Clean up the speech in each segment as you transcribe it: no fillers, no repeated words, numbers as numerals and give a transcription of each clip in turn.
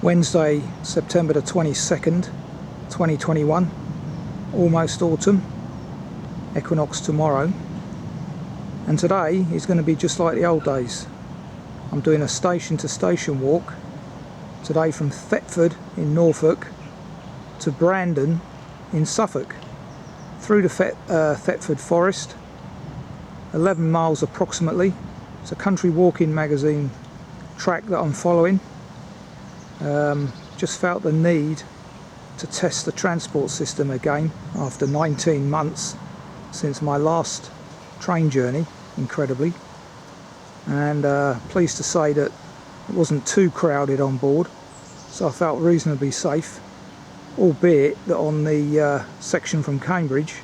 Wednesday, September the 22nd, 2021, almost autumn, equinox tomorrow, and today is going to be just like the old days. I'm doing a station to station walk today from Thetford in Norfolk to Brandon in Suffolk, through the Thetford Forest, 11 miles approximately. It's a country walking magazine track that I'm following. Just felt the need to test the transport system again after 19 months since my last train journey, incredibly, and pleased to say that it wasn't too crowded on board, so I felt reasonably safe, albeit that on the section from Cambridge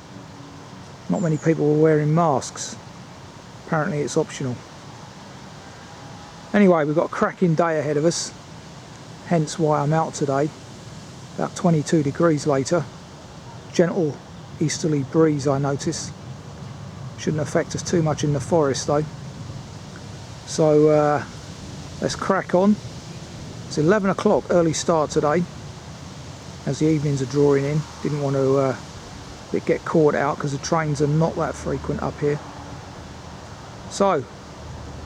not many people were wearing masks. Apparently it's optional. Anyway, we've got a cracking day ahead of us, hence why I'm out today. About 22 degrees later, gentle easterly breeze I notice. Shouldn't affect us too much in the forest though. So let's crack on. It's 11 o'clock, early start today, as the evenings are drawing in. Didn't want to get caught out because the trains are not that frequent up here. So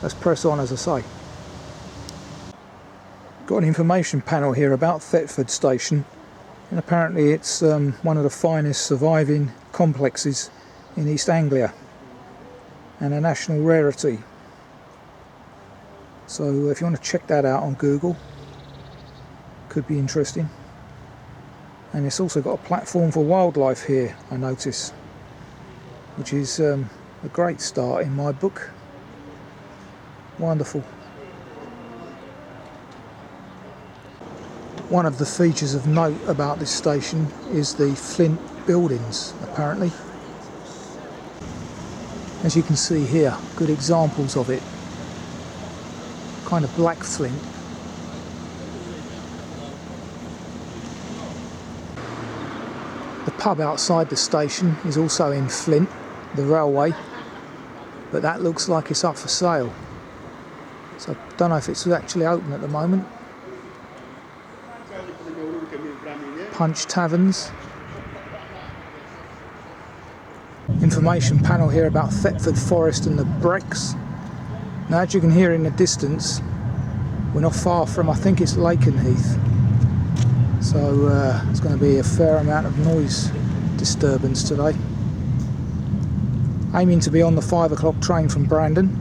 let's press on, as I say. Got an information panel here about Thetford Station, and apparently it's one of the finest surviving complexes in East Anglia and a national rarity. So if you want to check that out on Google, could be interesting. And it's also got a platform for wildlife here, I notice, which is a great start in my book. Wonderful. One of the features of note about this station is the flint buildings, apparently. As you can see here, good examples of it. Kind of black flint. The pub outside the station is also in flint, the railway, but that looks like it's up for sale. So I don't know if it's actually open at the moment. Punch Taverns. Information panel here about Thetford Forest and the Brecks. Now, as you can hear in the distance, we're not far from, I think it's Lakenheath. So it's going to be a fair amount of noise disturbance today. Aiming to be on the 5 o'clock train from Brandon.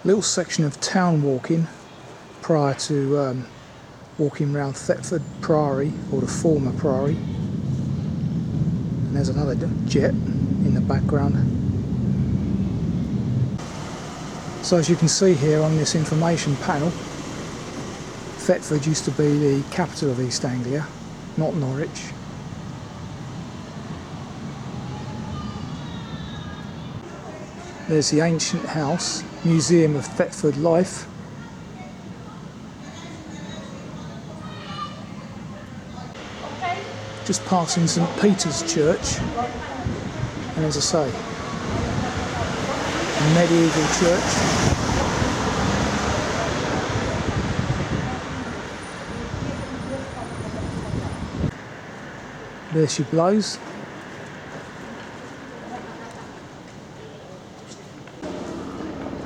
Little section of town walking prior to walking around Thetford Priory, or the former Priory. And there's another jet in the background. So as you can see here on this information panel, Thetford used to be the capital of East Anglia, not Norwich. There's the ancient house, Museum of Thetford Life. Just passing St Peter's Church, and as I say, a medieval church. There she blows.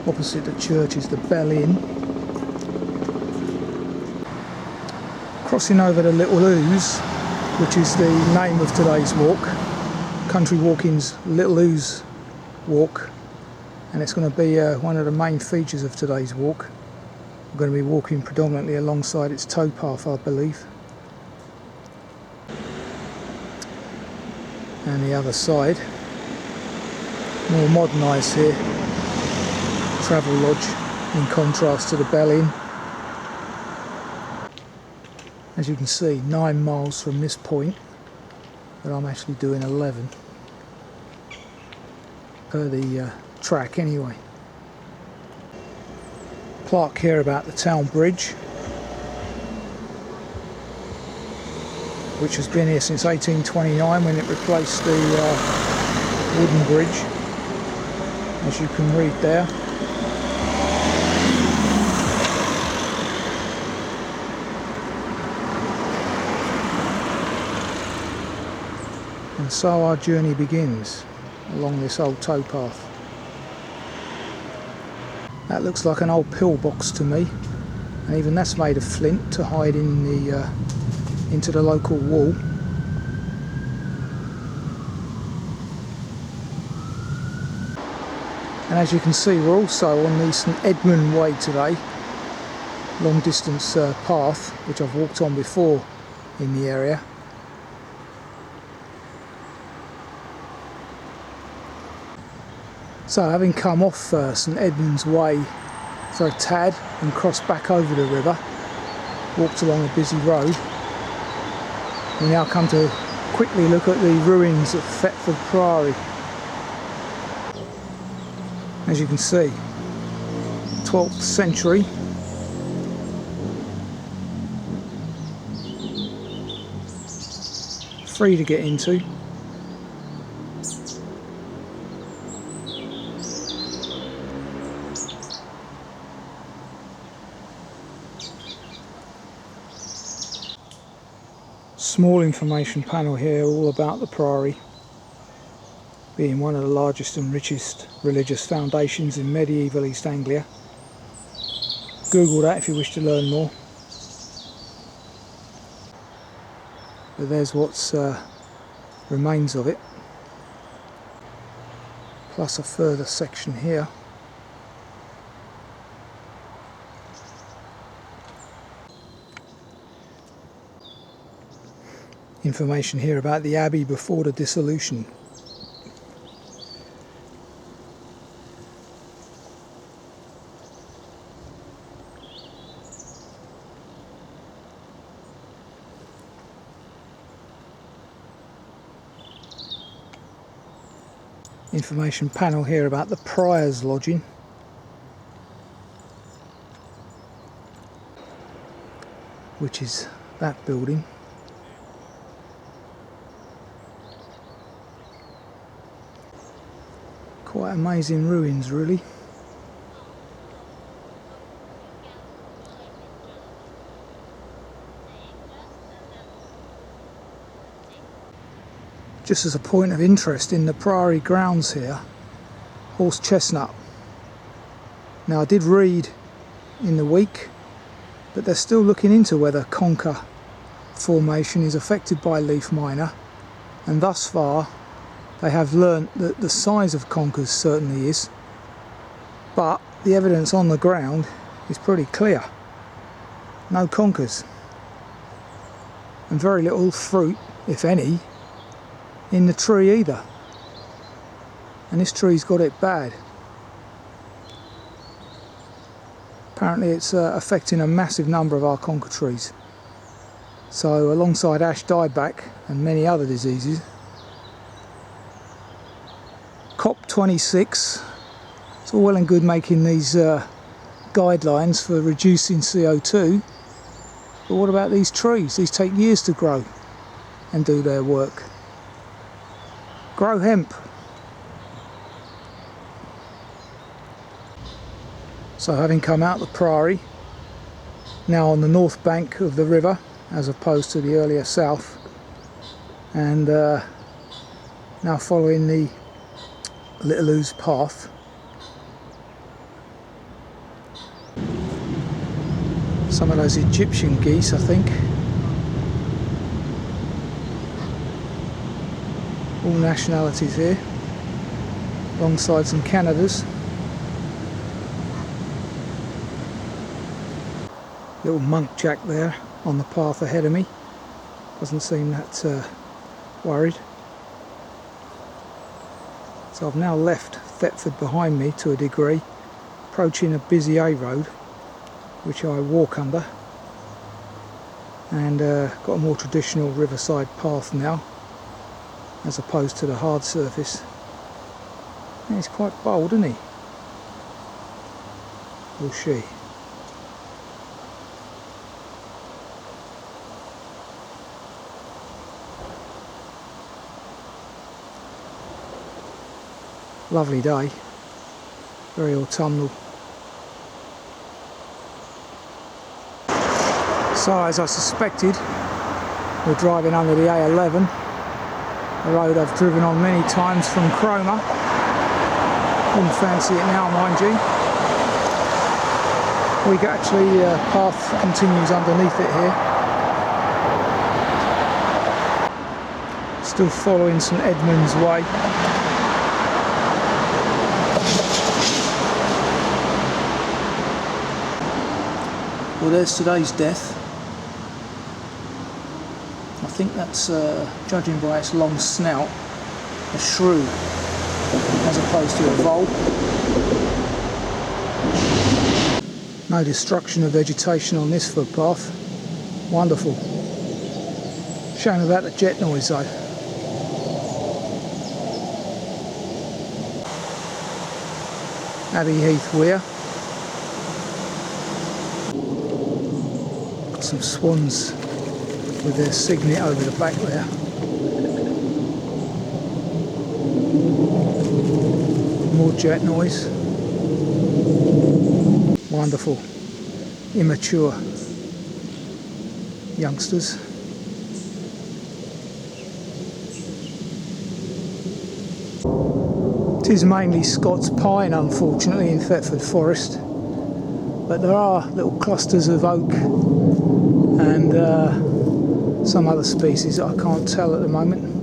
Opposite the church is the Bell Inn. Crossing over the Little Ouse, which is the name of today's walk. Country Walking's Little Ouse walk, and it's going to be one of the main features of today's walk. I'm going to be walking predominantly alongside its towpath, I believe. And the other side, more modernised here, travel lodge in contrast to the Bell Inn. As you can see, 9 miles from this point, but I'm actually doing 11 per the track anyway. Plaque here about the town bridge, which has been here since 1829 when it replaced the wooden bridge, as you can read there. And so our journey begins along this old towpath. That looks like an old pillbox to me, and even that's made of flint to hide in the into the local wall. And as you can see, we're also on the St Edmund Way today, long distance path which I've walked on before in the area. So having come off St Edmund's Way for a tad and crossed back over the river, walked along a busy road, we now come to quickly look at the ruins of Thetford Priory. As you can see, 12th century. Free to get into. Small information panel here all about the Priory, being one of the largest and richest religious foundations in medieval East Anglia. Google that if you wish to learn more. But there's what's remains of it, plus a further section here. Information here about the abbey before the dissolution. Information panel here about the Prior's lodging. Which is that building. Quite amazing ruins, really. Just as a point of interest, in the Priory grounds here, horse chestnut. Now, I did read in the week that they're still looking into whether conker formation is affected by leaf miner, and thus far they have learnt that the size of conkers certainly is, but the evidence on the ground is pretty clear. No conkers, and very little fruit, if any, in the tree either. And this tree's got it bad. Apparently it's affecting a massive number of our conker trees. So alongside ash dieback and many other diseases, COP26, it's all well and good making these guidelines for reducing CO2, but what about these trees? These take years to grow and do their work. Grow hemp. So having come out the Priory, now on the north bank of the river as opposed to the earlier south, and now following the Little Ouse Path. Some of those Egyptian geese, I think. All nationalities here, alongside some Canadas. Little monkjack there on the path ahead of me. Doesn't seem that worried. So I've now left Thetford behind me to a degree, approaching a busy A road, which I walk under, and got a more traditional riverside path now, as opposed to the hard surface. And he's quite bold, isn't he? Or she? Lovely day, very autumnal. So as I suspected, we're driving under the A11 A road I've driven on many times from Cromer. Wouldn't fancy it now, mind you. Path continues underneath it here. Still following St Edmund's Way. Well, there's today's death. I think that's, judging by its long snout, a shrew as opposed to a vole. No destruction of vegetation on this footpath. Wonderful. Shame about the jet noise though. Abbey Heath Weir. Got some swans with their signet over the back there. More jet noise. Wonderful. Immature youngsters. It is mainly Scots pine, unfortunately, in Thetford Forest, but there are little clusters of oak and some other species that I can't tell at the moment.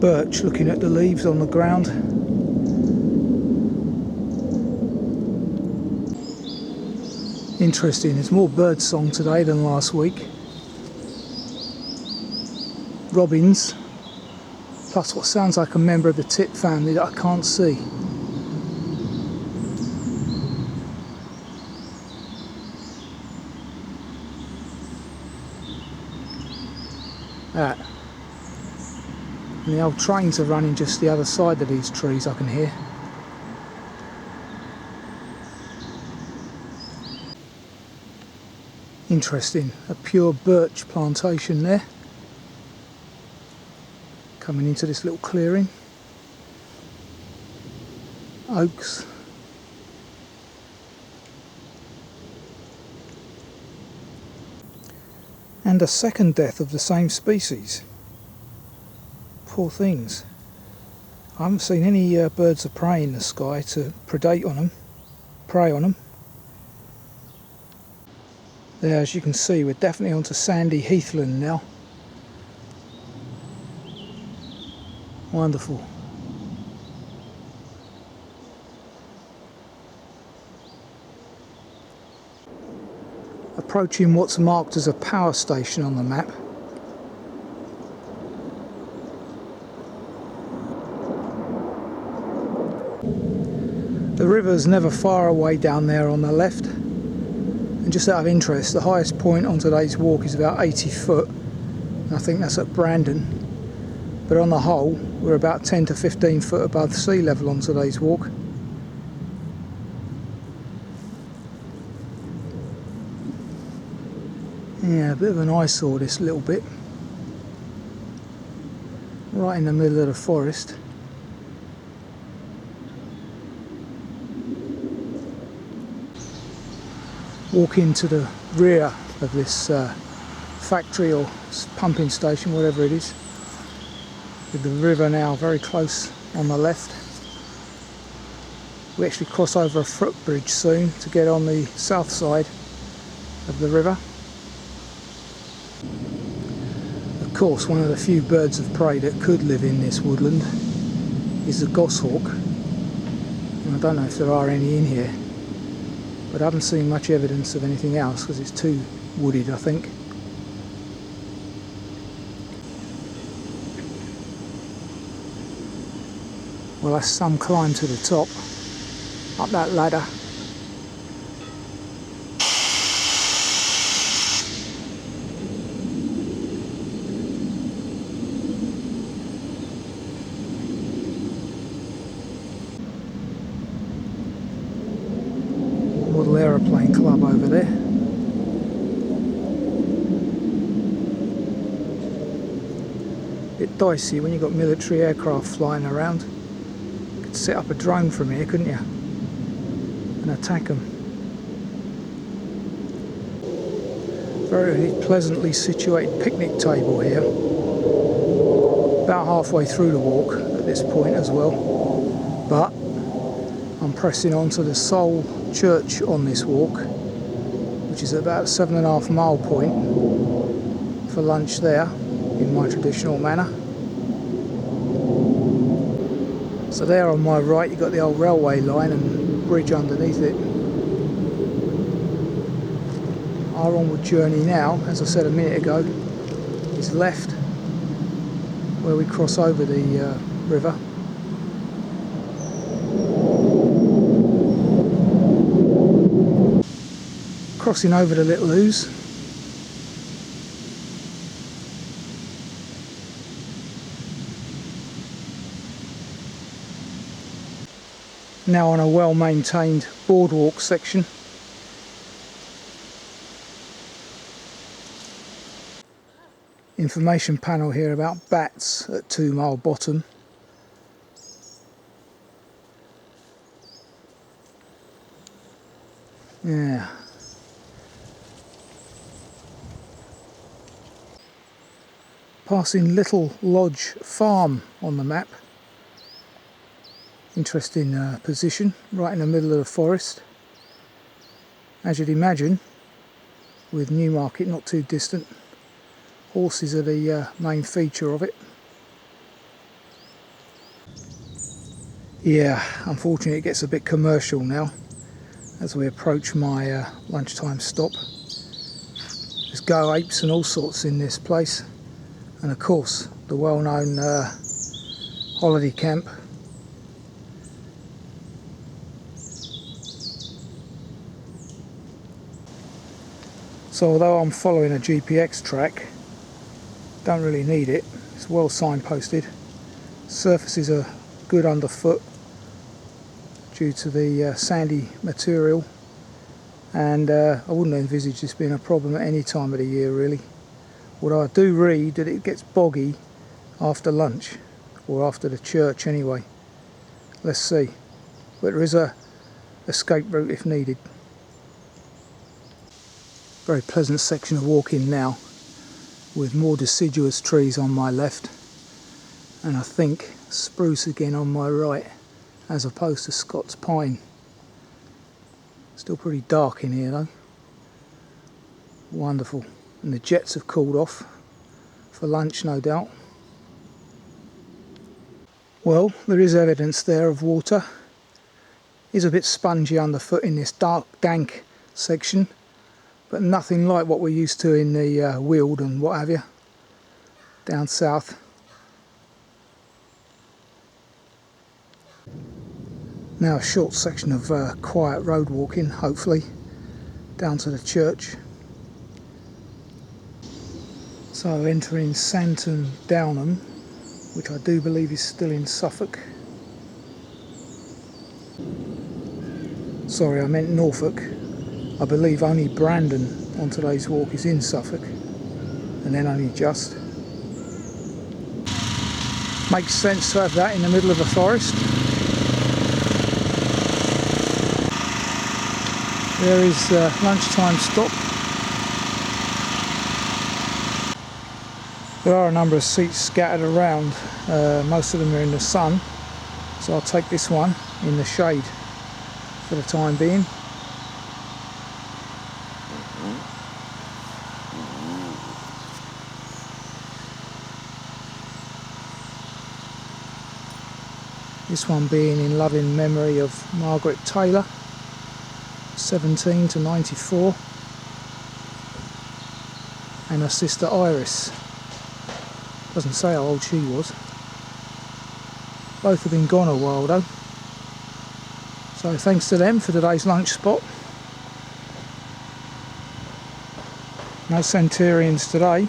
Birch, looking at the leaves on the ground. Interesting, there's more bird song today than last week. Robins, plus what sounds like a member of the tit family that I can't see. That. And the old trains are running just the other side of these trees, I can hear. Interesting, a pure birch plantation there. Coming into this little clearing. Oaks. And a second death of the same species. Poor things. I haven't seen any birds of prey in the sky to predate on them, prey on them. There, as you can see, we're definitely onto sandy heathland now. Wonderful. Approaching what's marked as a power station on the map. The river's never far away down there on the left. And just out of interest, the highest point on today's walk is about 80 foot. And I think that's at Brandon. But on the whole, we're about 10 to 15 foot above sea level on today's walk. Yeah, a bit of an eyesore, this little bit. Right in the middle of the forest. Walk into the rear of this factory or pumping station, whatever it is, with the river now very close on the left. We actually cross over a footbridge soon to get on the south side of the river. Of course, one of the few birds of prey that could live in this woodland is the goshawk. And I don't know if there are any in here, but I haven't seen much evidence of anything else because it's too wooded, I think. Well, that's some climb to the top, up that ladder. Model Aeroplane Club over there. Bit dicey when you've got military aircraft flying around. Could set up a drone from here, couldn't you? And attack them. Very pleasantly situated picnic table here. About halfway through the walk at this point as well. But I'm pressing on to the sole church on this walk, which is about a 7.5 mile point, for lunch there in my traditional manner. So there on my right you've got the old railway line and bridge underneath it. Our onward journey now, as I said a minute ago, is left where we cross over the river. Crossing over the Little Ouse. Now on a well-maintained boardwalk section. Information panel here about bats at 2 Mile Bottom. Yeah. Passing Little Lodge Farm on the map. Interesting position, right in the middle of the forest. As you'd imagine, with Newmarket not too distant, horses are the main feature of it. Yeah, unfortunately it gets a bit commercial now as we approach my lunchtime stop. There's go apes and all sorts in this place, and of course the well-known holiday camp. So although I'm following a GPX track, don't really need it. It's well signposted. Surfaces are good underfoot due to the sandy material, and I wouldn't envisage this being a problem at any time of the year really. Although I do read that it gets boggy after lunch, or after the church anyway. Let's see. But there is a escape route if needed. Very pleasant section of walking now, with more deciduous trees on my left, and I think spruce again on my right, as opposed to Scots pine. Still pretty dark in here though. Wonderful. And the jets have cooled off for lunch, no doubt. Well, there is evidence there of water. It is a bit spongy underfoot in this dark, dank section, but nothing like what we're used to in the Weald and what have you, down south. Now a short section of quiet road walking, hopefully, down to the church. So entering Santon Downham, which I do believe is still in Suffolk. Sorry, I meant Norfolk. I believe only Brandon on today's walk is in Suffolk, and then only just. Makes sense to have that in the middle of a forest. There is lunchtime stop. There are a number of seats scattered around, most of them are in the sun, so I'll take this one in the shade for the time being. This one being in loving memory of Margaret Taylor, 17 to 94, and her sister Iris. Doesn't say how old she was. Both have been gone a while though. So thanks to them for today's lunch spot. No centenarians today.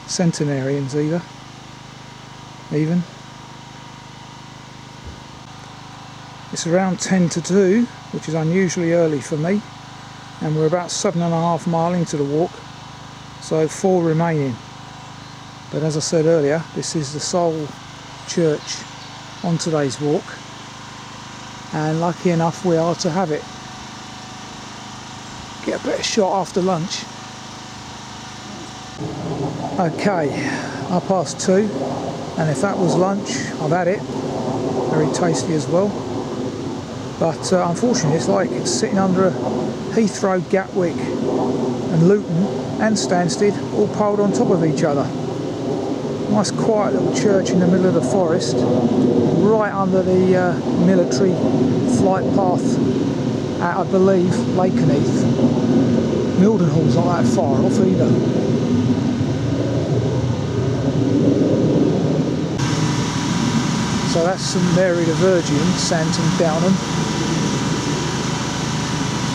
Centenarians either. Even. It's around 10 to 2, which is unusually early for me, and we're about 7.5 miles into the walk, so 4 remaining. But as I said earlier, this is the sole church on today's walk, and lucky enough we are to have it. get a better shot after lunch. Okay, 2:30, and if that was lunch, I've had it. Very tasty as well. But unfortunately, it's like sitting under a Heathrow, Gatwick and Luton and Stansted all piled on top of each other. Nice quiet little church in the middle of the forest, right under the military flight path at, I believe, Lakenheath. Mildenhall's not that far off either. So that's St Mary the Virgin, Santon Downham,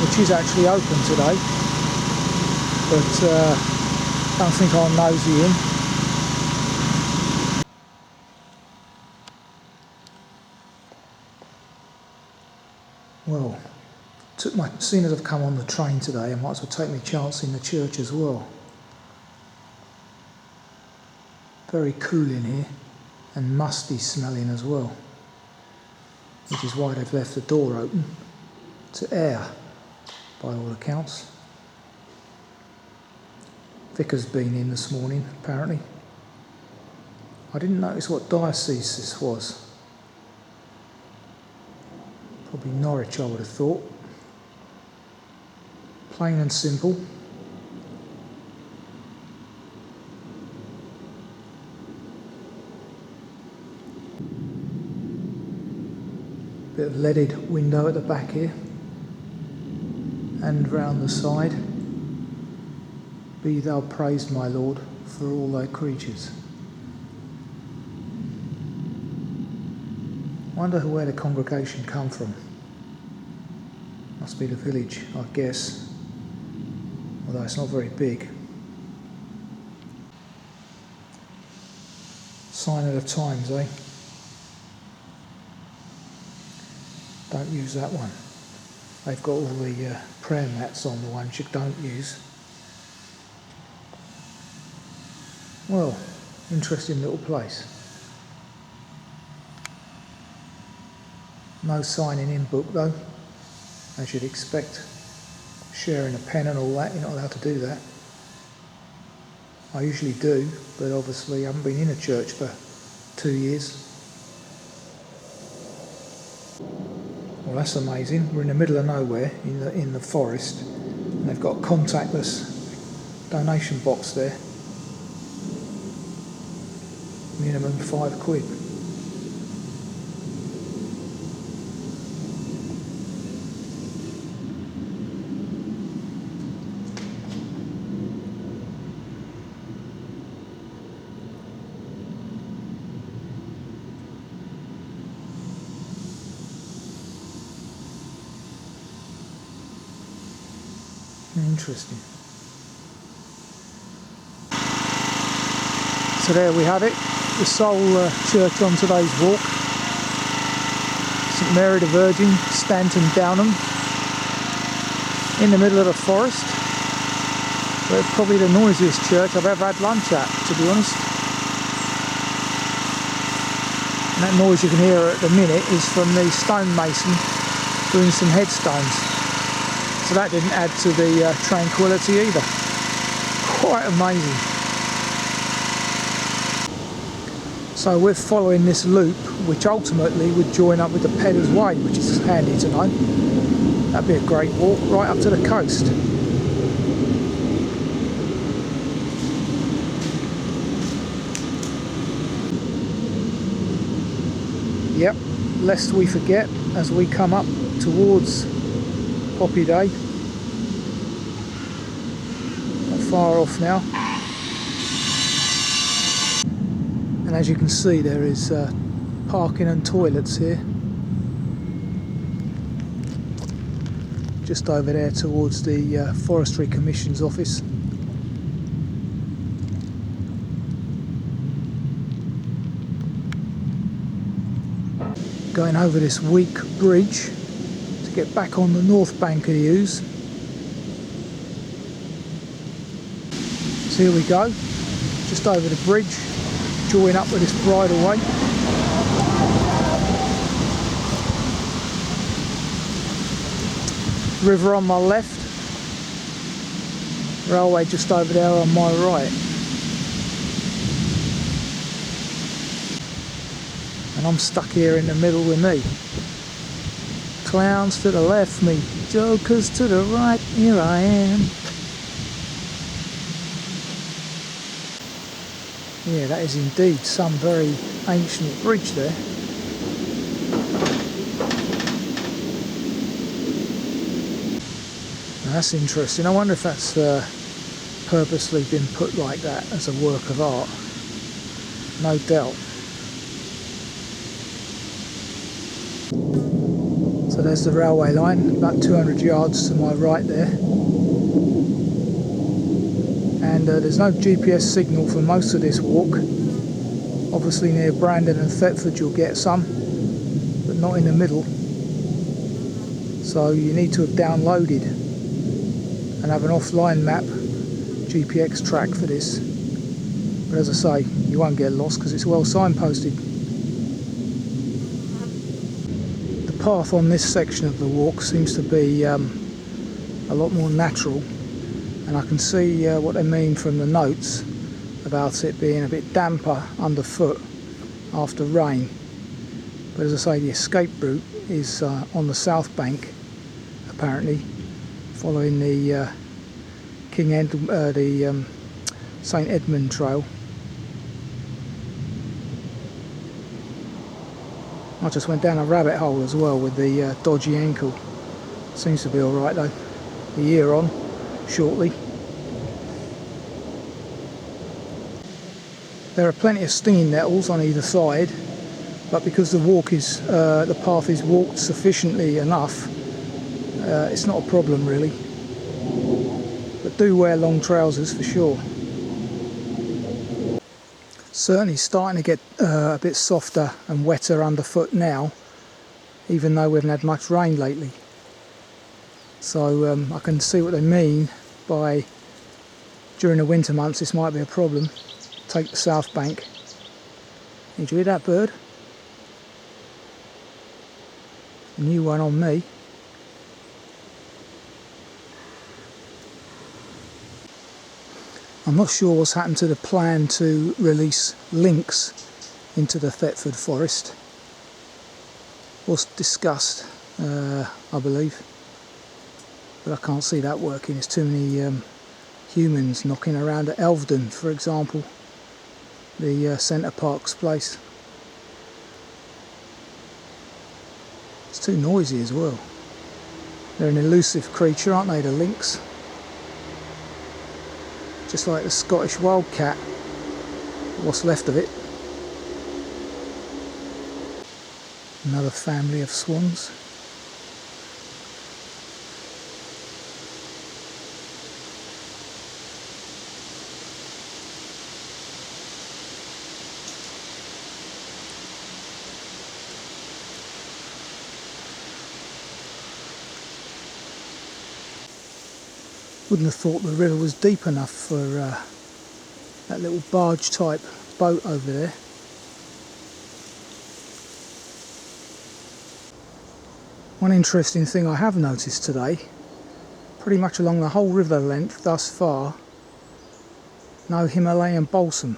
which is actually open today, but don't think I'll nosy in. Well, seeing as I've come on the train today, I might as well take my chance in the church as well. Very cool in here, and musty smelling as well, which is why they've left the door open to air, by all accounts. Vicar's been in this morning, apparently. I didn't notice what diocese this was. Probably Norwich, I would have thought. Plain and simple. Bit of leaded window at the back here, and round the side. Be thou praised, my Lord, for all thy creatures. Wonder where the congregation come from. Must be the village, I guess, although it's not very big. Sign of the times, eh? Don't use that one. They've got all the prayer mats on, the ones you don't use. Well, interesting little place. No signing in book though, as you'd expect. Sharing a pen and all that, you're not allowed to do that. I usually do, but obviously I haven't been in a church for 2 years. Well, that's amazing. We're in the middle of nowhere, in the forest, and they've got a contactless donation box there. Minimum £5. Interesting. So there we have it, the sole church on today's walk. St Mary the Virgin, Santon Downham, in the middle of the forest. But it's probably the noisiest church I've ever had lunch at, to be honest. And that noise you can hear at the minute is from the stonemason doing some headstones. So that didn't add to the tranquility either. Quite amazing. So we're following this loop, which ultimately would join up with the Pedder's Way, which is handy to know. That'd be a great walk right up to the coast. Yep, lest we forget as we come up towards Poppy Day. Not far off now. And as you can see, there is parking and toilets here. Just over there towards the Forestry Commission's office. Going over this weak bridge to get back on the north bank of the Ouse. So here we go, just over the bridge, join up with this bridleway. River on my left, railway just over there on my right. And I'm stuck here in the middle with me. Clowns to the left, me jokers to the right, here I am. Yeah, that is indeed some very ancient bridge there. Now that's interesting. I wonder if that's purposely been put like that as a work of art. No doubt. So there's the railway line, about 200 yards to my right there. And there's no GPS signal for most of this walk. Obviously near Brandon and Thetford you'll get some, but not in the middle. So you need to have downloaded and have an offline map, GPX track for this. But as I say, you won't get lost because it's well signposted. The path on this section of the walk seems to be a lot more natural, and I can see what they mean from the notes about it being a bit damper underfoot after rain. But as I say, the escape route is on the south bank, apparently, following the St Edmund trail. I just went down a rabbit hole as well with the dodgy ankle. Seems to be alright though. The year on, shortly. There are plenty of stinging nettles on either side, but because the path is walked sufficiently enough, it's not a problem really. But do wear long trousers for sure. Certainly starting to get a bit softer and wetter underfoot now, even though we haven't had much rain lately. So I can see what they mean by during the winter months this might be a problem. Take the south bank. Did you hear that bird? A new one on me. I'm not sure what's happened to the plan to release lynx into the Thetford Forest. Was discussed, I believe, but I can't see that working. There's too many humans knocking around at Elvedon, for example, the Centre Parks place. It's too noisy as well. They're an elusive creature, aren't they, the lynx? Just like the Scottish wildcat, what's left of it. Another family of swans. Wouldn't have thought the river was deep enough for that little barge type boat over there. One interesting thing I have noticed today, pretty much along the whole river length thus far, no Himalayan balsam.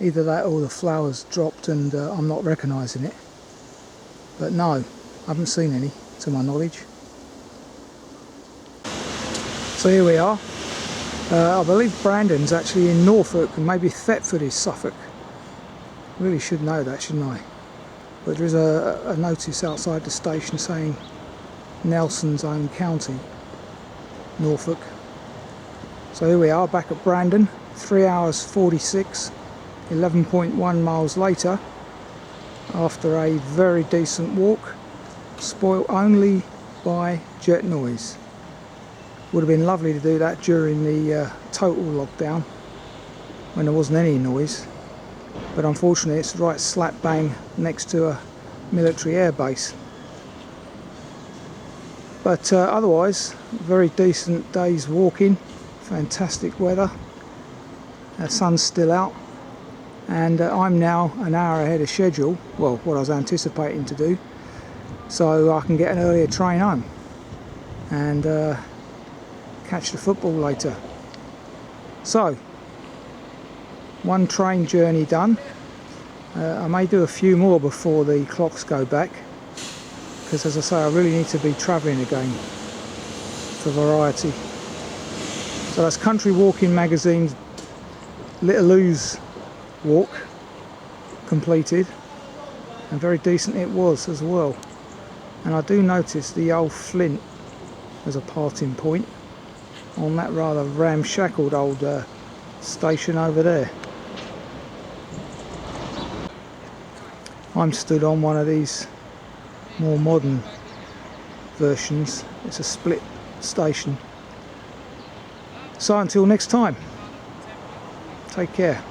Either that or the flowers dropped and I'm not recognising it. But no, I haven't seen any to my knowledge. So here we are. I believe Brandon's actually in Norfolk and maybe Thetford is Suffolk. Really should know that, shouldn't I? But there is a notice outside the station saying Nelson's Own County, Norfolk. So here we are back at Brandon, 3 hours 46, 11.1 miles later, after a very decent walk, spoilt only by jet noise. Would have been lovely to do that during the total lockdown when there wasn't any noise, but unfortunately it's right slap bang next to a military air base. But otherwise, very decent day's walking, fantastic weather, the sun's still out, and I'm now an hour ahead of schedule, well, what I was anticipating to do, so I can get an earlier train home and catch the football later. So, one train journey done. I may do a few more before the clocks go back, because as I say, I really need to be travelling again for variety. So that's Country Walking Magazine's Little Ouse walk completed, and very decent it was as well. And I do notice the old flint as a parting point on that rather ramshackled old station over there. I'm stood on one of these more modern versions. It's a split station. So until next time, take care.